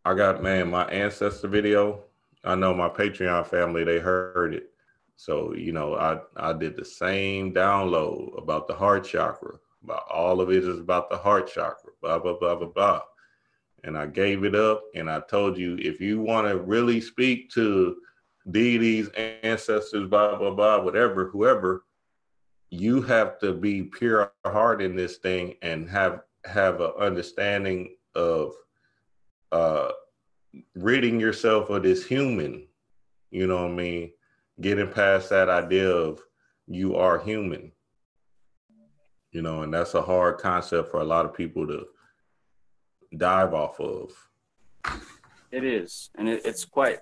I got, man, my ancestor video. I know my Patreon family, they heard it. So, I did the same download about the heart chakra, about all of it is about the heart chakra, blah, blah, blah, blah, blah. And I gave it up and I told you, if you want to really speak to deities, ancestors, blah, blah, blah, whatever, whoever, you have to be pure heart in this thing and have an understanding of uh ridding yourself of this human, you know what I mean? Getting past that idea of you are human, and that's a hard concept for a lot of people to dive off of. It is, and it's quite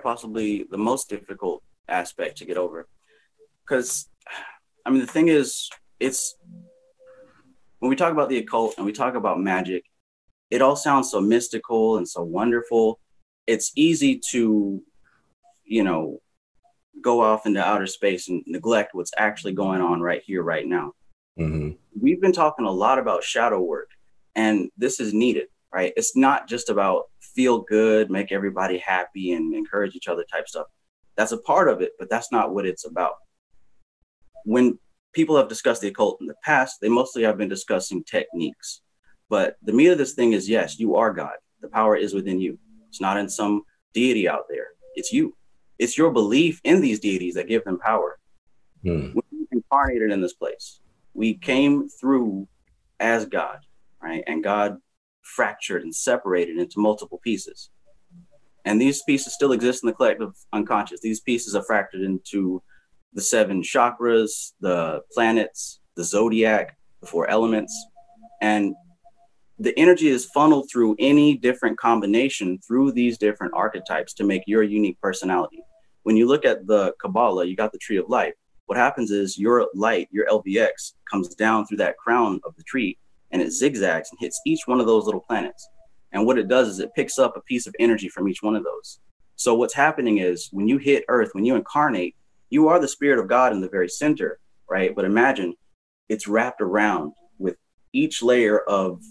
possibly the most difficult aspect to get over. Because, I mean, the thing is, it's when we talk about the occult and we talk about magic, it all sounds so mystical and so wonderful. It's easy to, go off into outer space and neglect what's actually going on right here, right now. Mm-hmm. We've been talking a lot about shadow work, and this is needed, right? It's not just about feel good, make everybody happy and encourage each other type stuff. That's a part of it, but that's not what it's about. When people have discussed the occult in the past, they mostly have been discussing techniques. But the meat of this thing is, yes, you are God. The power is within you. It's not in some deity out there. It's you. It's your belief in these deities that give them power. Mm. We incarnated in this place. We came through as God, right? And God fractured and separated into multiple pieces. And these pieces still exist in the collective unconscious. These pieces are fractured into the 7 chakras, the planets, the zodiac, the 4 elements. And the energy is funneled through any different combination through these different archetypes to make your unique personality. When you look at the Kabbalah, you got the tree of life. What happens is your light, your LVX, comes down through that crown of the tree and it zigzags and hits each one of those little planets. And what it does is it picks up a piece of energy from each one of those. So what's happening is when you hit Earth, when you incarnate, you are the spirit of God in the very center, right? But imagine it's wrapped around with each layer of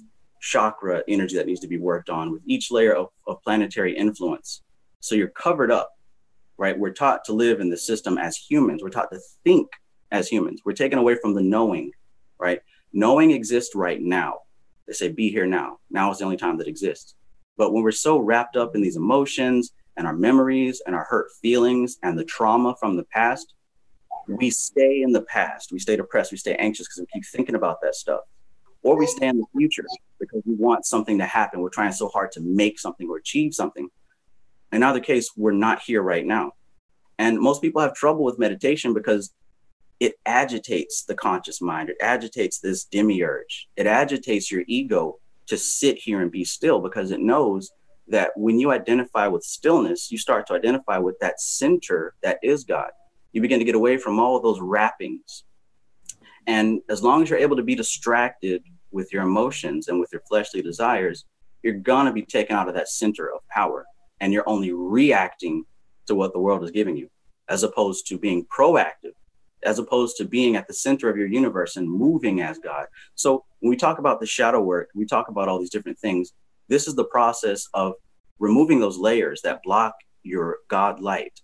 chakra energy that needs to be worked on, with each layer of planetary influence. So you're covered up, right? We're taught to live in the system as humans. We're taught to think as humans. We're taken away from the knowing, right? Knowing exists right now. They say, be here now. Now is the only time that exists. But when we're so wrapped up in these emotions and our memories and our hurt feelings and the trauma from the past, we stay in the past. We stay depressed. We stay anxious because we keep thinking about that stuff. Or we stay in the future because we want something to happen. We're trying so hard to make something or achieve something. In either case, we're not here right now. And most people have trouble with meditation because it agitates the conscious mind. It agitates this demiurge. It agitates your ego to sit here and be still because it knows that when you identify with stillness, you start to identify with that center that is God. You begin to get away from all of those wrappings. And as long as you're able to be distracted with your emotions and with your fleshly desires, you're going to be taken out of that center of power. And you're only reacting to what the world is giving you, as opposed to being proactive, as opposed to being at the center of your universe and moving as God. So when we talk about the shadow work, we talk about all these different things. This is the process of removing those layers that block your God light,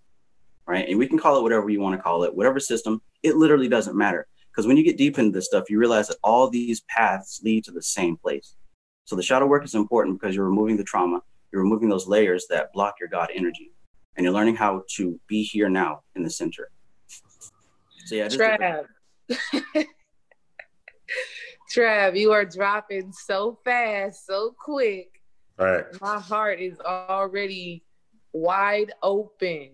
right? And we can call it whatever you want to call it, whatever system, it literally doesn't matter. Because when you get deep into this stuff, you realize that all these paths lead to the same place. So the shadow work is important because you're removing the trauma, you're removing those layers that block your God energy, and you're learning how to be here now in the center. So yeah, Trav. Trav, you are dropping so fast, so quick. Right. My heart is already wide open.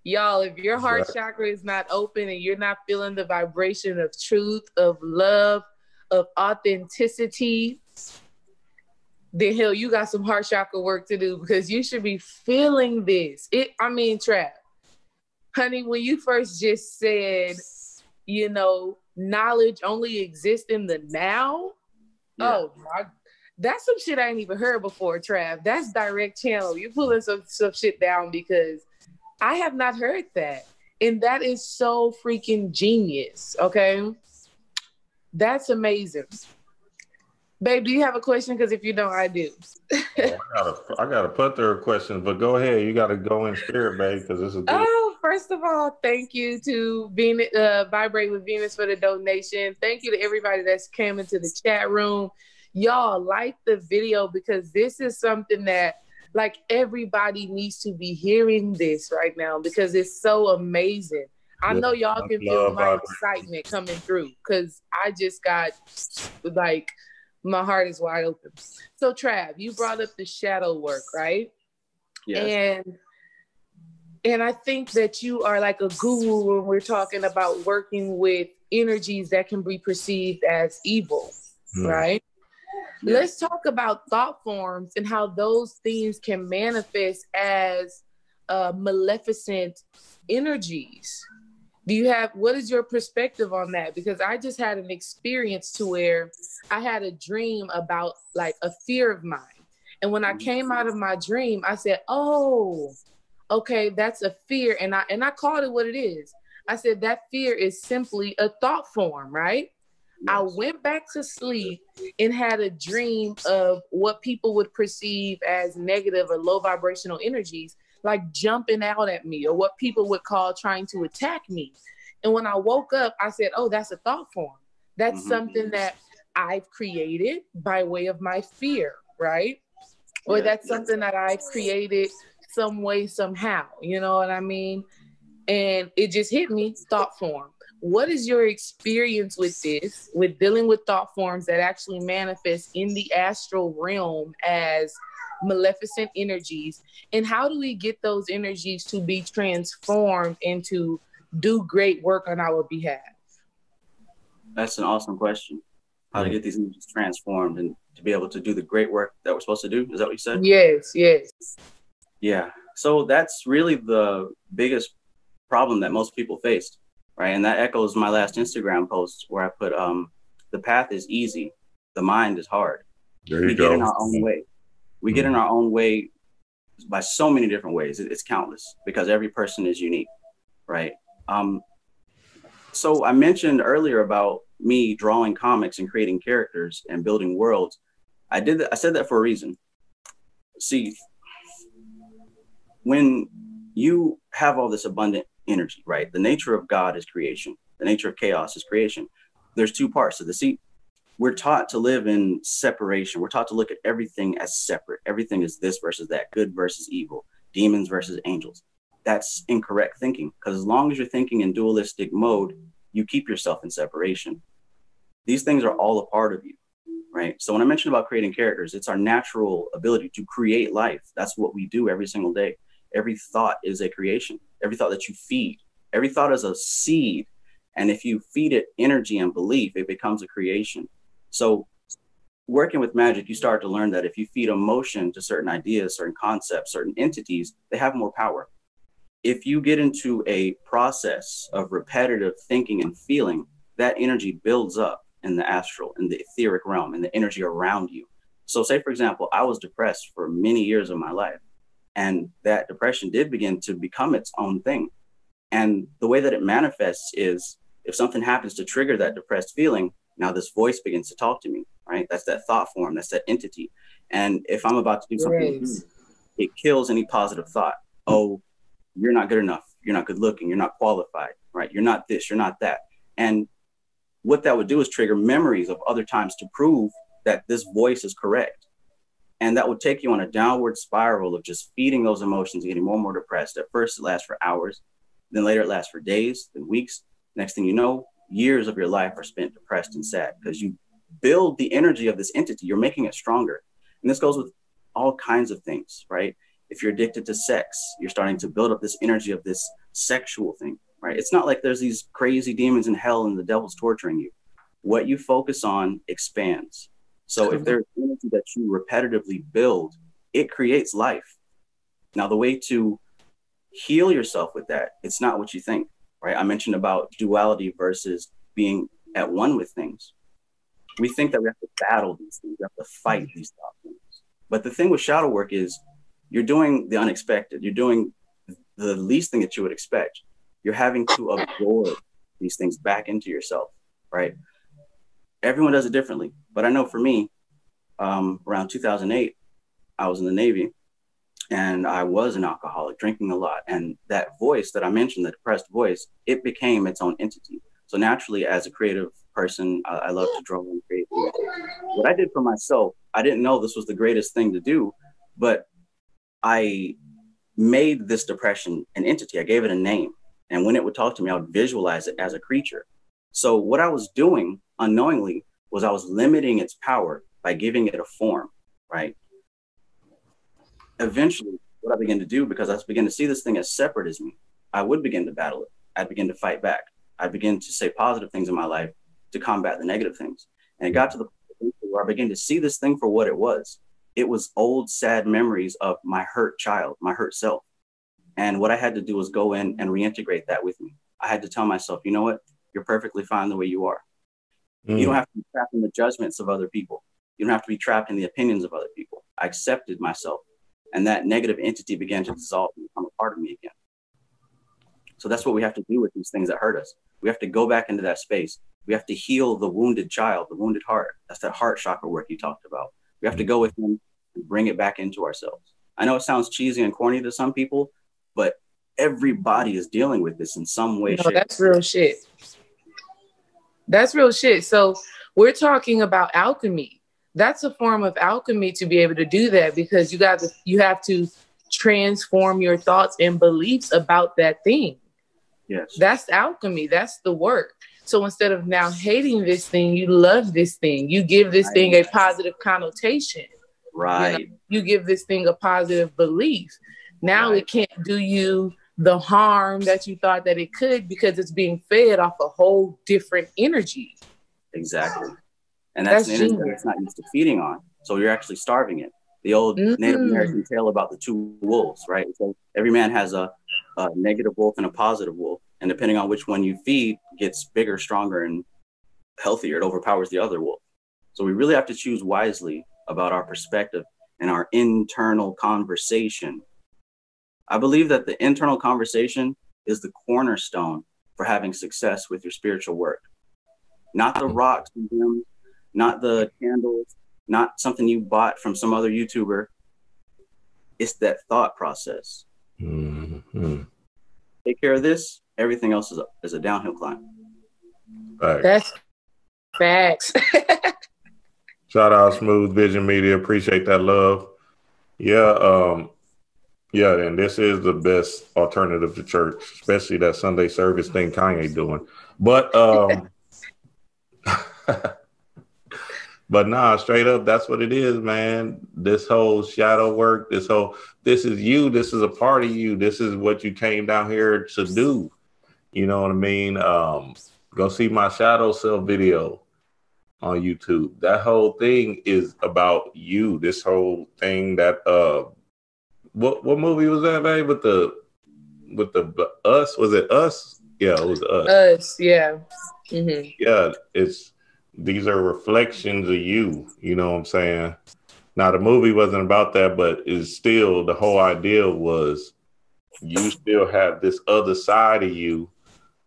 Y'all, if your heart chakra is not open and you're not feeling the vibration of truth, of love, of authenticity, then hell, you got some heart chakra work to do because you should be feeling this. Trav, honey, when you first just said, knowledge only exists in the now. Yeah. Oh, that's some shit I ain't even heard before, Trav. That's direct channel. You're pulling some shit down because I have not heard that. And that is so freaking genius, okay? That's amazing. Babe, do you have a question? Because if you don't, I do. I I got a plethora of questions, but go ahead. You got to go in spirit, babe, because this is good. Oh, first of all, thank you to Venus, Vibrate with Venus for the donation. Thank you to everybody that's came into the chat room. Y'all like the video because this is something that like everybody needs to be hearing this right now because it's so amazing. I know y'all can feel my excitement coming through because I just got like my heart is wide open. So Trav, you brought up the shadow work, right? Yes. And I think that you are like a guru when we're talking about working with energies that can be perceived as evil, right? Yeah. Let's talk about thought forms and how those things can manifest as maleficent energies. What is your perspective on that? Because I just had an experience to where I had a dream about like a fear of mine. And when I came out of my dream, I said, oh, okay, that's a fear. And I called it what it is. I said, that fear is simply a thought form, right? Yes. I went back to sleep and had a dream of what people would perceive as negative or low vibrational energies, like jumping out at me, or what people would call trying to attack me. And when I woke up, I said, oh, that's a thought form. That's something that I've created by way of my fear, right? Or that's something that I've created some way, somehow, you know what I mean? And it just hit me, thought form. What is your experience with this, with dealing with thought forms that actually manifest in the astral realm as maleficent energies? And how do we get those energies to be transformed and to do great work on our behalf? That's an awesome question. How to get these energies transformed and to be able to do the great work that we're supposed to do. Is that what you said? Yes, yes. Yeah. So that's really the biggest problem that most people faced, right? And that echoes my last Instagram post where I put, the path is easy, the mind is hard. We get in our own way. We get in our own way by so many different ways. It's countless because every person is unique, right? So I mentioned earlier about me drawing comics and creating characters and building worlds. I said that for a reason. See, when you have all this abundant energy, right? The nature of God is creation. The nature of chaos is creation. There's two parts to the seat. We're taught to live in separation. We're taught to look at everything as separate. Everything is this versus that, good versus evil, demons versus angels. That's incorrect thinking, because as long as you're thinking in dualistic mode, you keep yourself in separation. These things are all a part of you, right? So when I mentioned about creating characters, it's our natural ability to create life. That's what we do every single day. Every thought is a creation. Every thought that you feed, every thought is a seed. And if you feed it energy and belief, it becomes a creation. So working with magic, you start to learn that if you feed emotion to certain ideas, certain concepts, certain entities, they have more power. If you get into a process of repetitive thinking and feeling, that energy builds up in the astral, in the etheric realm, in the energy around you. So say, for example, I was depressed for many years of my life, and that depression did begin to become its own thing. And the way that it manifests is if something happens to trigger that depressed feeling, now this voice begins to talk to me, right? That's that thought form, that's that entity. And if I'm about to do something, it kills any positive thought. Oh, you're not good enough. You're not good looking. You're not qualified, right? You're not this, you're not that. And what that would do is trigger memories of other times to prove that this voice is correct. And that would take you on a downward spiral of just feeding those emotions, getting more and more depressed. At first, it lasts for hours. Then later, it lasts for days, then weeks. Next thing you know, years of your life are spent depressed and sad because you build the energy of this entity. You're making it stronger. And this goes with all kinds of things, right? If you're addicted to sex, you're starting to build up this energy of this sexual thing, right? It's not like there's these crazy demons in hell and the devil's torturing you. What you focus on expands. So if there's energy that you repetitively build, it creates life. Now, the way to heal yourself with that, it's not what you think, right? I mentioned about duality versus being at one with things. We think that we have to battle these things, we have to fight these things. But the thing with shadow work is you're doing the unexpected. You're doing the least thing that you would expect. You're having to absorb these things back into yourself, right? Everyone does it differently. But I know for me, around 2008, I was in the Navy and I was an alcoholic, drinking a lot. And that voice that I mentioned, the depressed voice, it became its own entity. So naturally, as a creative person, I love to draw and create. What I did for myself, I didn't know this was the greatest thing to do, but I made this depression an entity. I gave it a name. And when it would talk to me, I would visualize it as a creature. So what I was doing unknowingly was I was limiting its power by giving it a form, right? Eventually, what I began to do, because I began to see this thing as separate as me, I would begin to battle it. I'd begin to fight back. I'd begin to say positive things in my life to combat the negative things. And it got to the point where I began to see this thing for what it was. It was old, sad memories of my hurt child, my hurt self. And what I had to do was go in and reintegrate that with me. I had to tell myself, you know what? You're perfectly fine the way you are. You don't have to be trapped in the judgments of other people. You don't have to be trapped in the opinions of other people. I accepted myself, and that negative entity began to dissolve and become a part of me again. So that's what we have to do with these things that hurt us. We have to go back into that space. We have to heal the wounded child, the wounded heart. That's that heart chakra work you talked about. We have to go within and bring it back into ourselves. I know it sounds cheesy and corny to some people, but everybody is dealing with this in some way. No, that's real shit. That's real shit. So we're talking about alchemy. That's a form of alchemy to be able to do that, because you have to transform your thoughts and beliefs about that thing. Yes. That's alchemy. That's the work. So instead of now hating this thing, you love this thing. You give this thing a positive connotation. Right. You give this thing a positive belief. Now it can't do you the harm that you thought that it could, because it's being fed off a whole different energy. Exactly. And that's an energy that it's not used to feeding on. So you're actually starving it. The old Native American tale about the two wolves, right? So every man has a negative wolf and a positive wolf. And depending on which one you feed, gets bigger, stronger, and healthier. It overpowers the other wolf. So we really have to choose wisely about our perspective and our internal conversation. I believe that the internal conversation is the cornerstone for having success with your spiritual work. Not the rocks and gems, not the candles, not something you bought from some other YouTuber. It's that thought process. Mm-hmm. Take care of this, everything else is a downhill climb. Facts. That's facts. Shout out Smooth Vision Media. Appreciate that love. Yeah, and this is the best alternative to church, especially that Sunday service thing Kanye doing. But but nah, straight up, that's what it is, man. This whole shadow work, this is you, this is a part of you, this is what you came down here to do. You know what I mean? Go see my shadow self video on YouTube. That whole thing is about you. This whole thing that what movie was that, babe? With the us? Was it Us? Yeah, it was Us. Us, yeah. Mm-hmm. Yeah, these are reflections of you. You know what I'm saying? Now the movie wasn't about that, but it's still, the whole idea was you still have this other side of you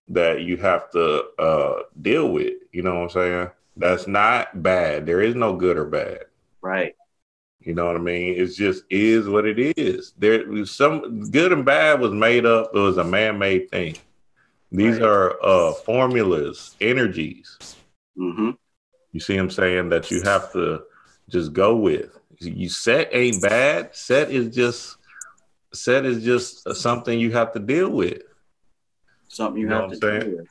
that you have to deal with. You know what I'm saying? That's not bad. There is no good or bad. Right. You know what I mean? It just is what it is. There was some good and bad was made up. It was a man-made thing. These are formulas, energies. Mm-hmm. You see what I'm saying? That you have to just go with. You set ain't bad. Set is just something you have to deal with. Something you have to deal with.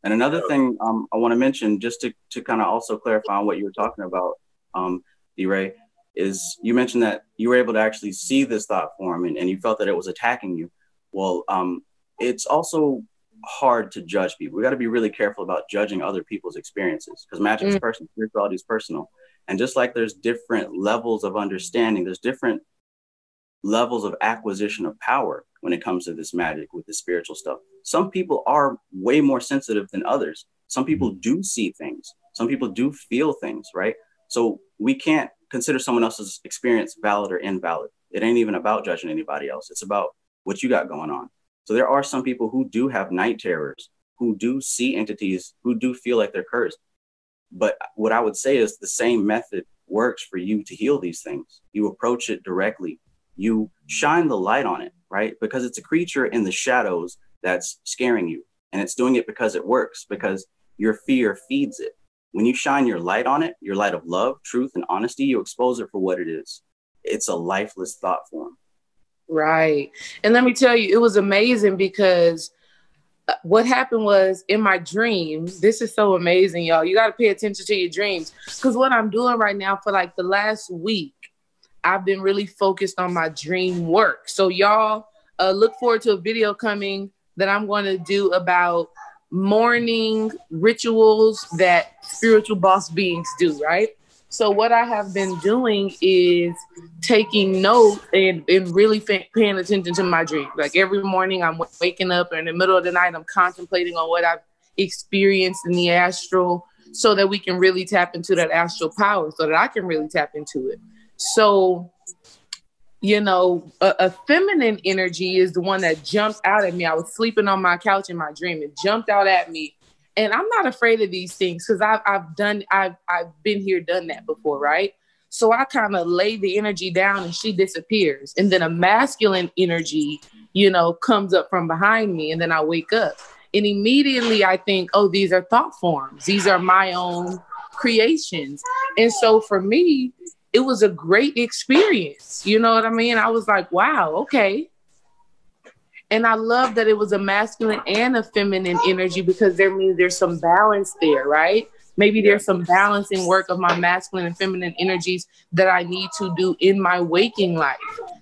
And another thing I want to mention, just to kind of also clarify on what you were talking about, D-Ray, is you mentioned that you were able to actually see this thought form and you felt that it was attacking you. Well, it's also hard to judge people. We got to be really careful about judging other people's experiences, because magic is personal, spirituality is personal. And just like there's different levels of understanding, there's different levels of acquisition of power when it comes to this magic with the spiritual stuff. Some people are way more sensitive than others. Some people do see things. Some people do feel things, right? So we can't consider someone else's experience valid or invalid. It ain't even about judging anybody else. It's about what you got going on. So there are some people who do have night terrors, who do see entities, who do feel like they're cursed. But what I would say is the same method works for you to heal these things. You approach it directly you shine the light on it, right? Because it's a creature in the shadows that's scaring you. And it's doing it because it works, because your fear feeds it. When you shine your light on it, your light of love, truth, and honesty, you expose it for what it is. It's a lifeless thought form. Right. And let me tell you, it was amazing because what happened was in my dreams, this is so amazing, y'all. You got to pay attention to your dreams, because what I'm doing right now for like the last week, I've been really focused on my dream work. So y'all look forward to a video coming that I'm going to do about morning rituals that spiritual boss beings do, right? So what I have been doing is taking note and really paying attention to my dreams. Like every morning I'm waking up, or in the middle of the night, I'm contemplating on what I've experienced in the astral, so that we can really tap into that astral power, so that I can really tap into it. So, you know, a feminine energy is the one that jumped out at me. I was sleeping on my couch in my dream. It jumped out at me. And I'm not afraid of these things, because I've been here, done that before, right? So I kind of lay the energy down and she disappears. And then a masculine energy, you know, comes up from behind me, and then I wake up. And immediately I think, oh, these are thought forms. These are my own creations. And so for me, it was a great experience. You know what I mean? I was like, wow, okay. And I love that it was a masculine and a feminine energy, because there means there's some balance there, right? Maybe there's some balancing work of my masculine and feminine energies that I need to do in my waking life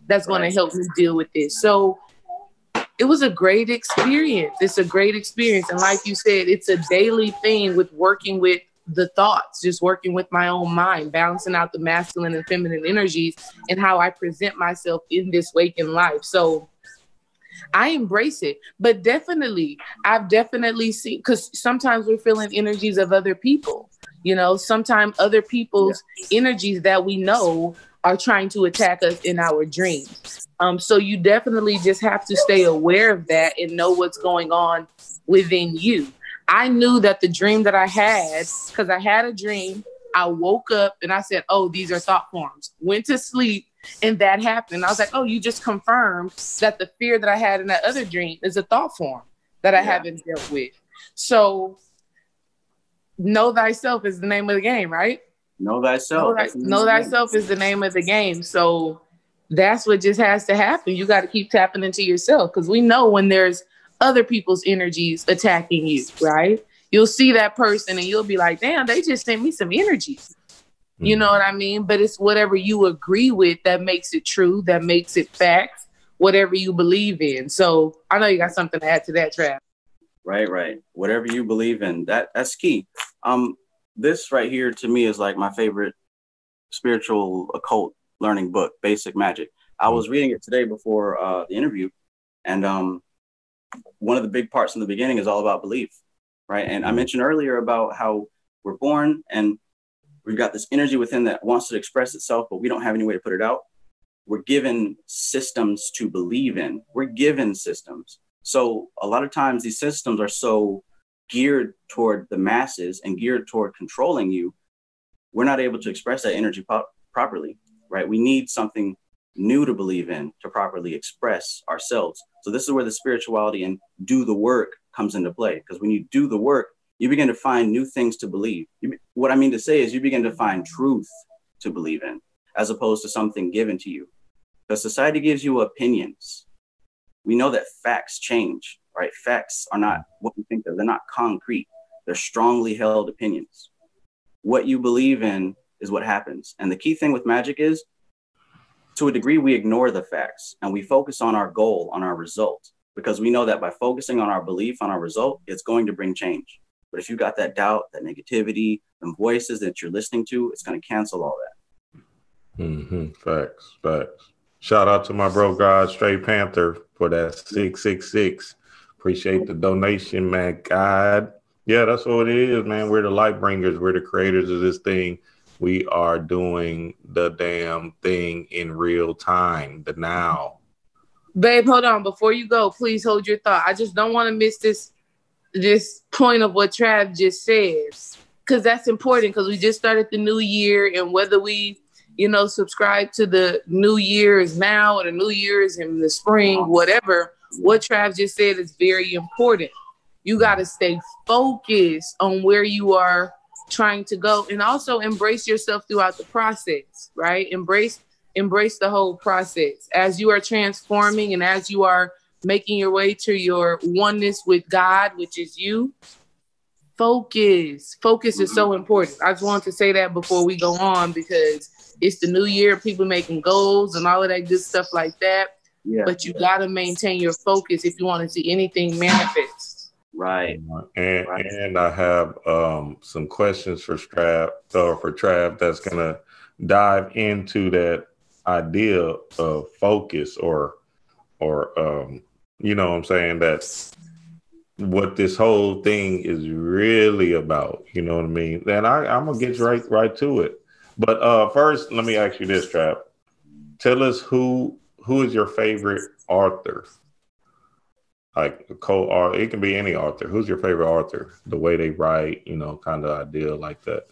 that's going to help me deal with this. So it was a great experience. It's a great experience. And like you said, it's a daily thing with working with the thoughts, just working with my own mind, balancing out the masculine and feminine energies and how I present myself in this waking life. So I embrace it, but I've definitely seen, because sometimes we're feeling energies of other people, you know, sometimes other people's energies that we know are trying to attack us in our dreams. So you definitely just have to stay aware of that and know what's going on within you. I knew that the dream that I had, because I had a dream, I woke up and I said, oh, these are thought forms, went to sleep, and that happened. I was like, oh, you just confirmed that the fear that I had in that other dream is a thought form that I haven't dealt with. So know thyself is the name of the game, right? Know thyself. Know thyself is the name of the game. So that's what just has to happen. You got to keep tapping into yourself, because we know when there's other people's energies attacking you, right? You'll see that person and you'll be like, damn, they just sent me some energy. You know what I mean? But it's whatever you agree with that makes it true, that makes it facts, whatever you believe in. So I know you got something to add to that, Trav. Right. Whatever you believe in, that's key. This right here to me is like my favorite spiritual occult learning book, Basic Magic. I was reading it today before the interview, and one of the big parts in the beginning is all about belief, right? And I mentioned earlier about how we're born and we've got this energy within that wants to express itself, but we don't have any way to put it out. We're given systems to believe in. We're given systems. So a lot of times these systems are so geared toward the masses and geared toward controlling you, we're not able to express that energy properly, right? We need something new to believe in to properly express ourselves. So this is where the spirituality and do the work comes into play. Because when you do the work, you begin to find new things to believe. What I mean to say is you begin to find truth to believe in, as opposed to something given to you. Because society gives you opinions. We know that facts change, right? Facts are not what we think of. They're not concrete. They're strongly held opinions. What you believe in is what happens. And the key thing with magic is, to a degree, we ignore the facts and we focus on our goal, on our result, because we know that by focusing on our belief, on our result, it's going to bring change. But if you got that doubt, that negativity, and voices that you're listening to, it's going to cancel all that. Facts. Shout out to my bro, God, Straight Panther, for that 666. Appreciate the donation, man. God. Yeah, that's what it is, man. We're the light bringers. We're the creators of this thing. We are doing the damn thing in real time, the now. Babe, hold on. Before you go, please hold your thought. I just don't want to miss this point of what Trav just said, because that's important, because we just started the new year, and whether we subscribe to the New Year is now or the New Year is in the spring, whatever. What Trav just said is very important. You got to stay focused on where you are trying to go, and also embrace yourself throughout the process, right? Embrace the whole process as you are transforming and as you are making your way to your oneness with God, which is you. Focus is so important. I just wanted to say that before we go on, because it's the new year, people making goals and all of that good stuff like that. Yeah. But you got to maintain your focus if you want to see anything manifest. Right. And I have some questions for Trav that's gonna dive into that idea of focus or you know what I'm saying, that's what this whole thing is really about. You know what I mean? And I'm gonna get right to it. But first, let me ask you this, Trav. Tell us who is your favorite author? Like a co-author, it can be any author. Who's your favorite author? The way they write, kind of idea like that.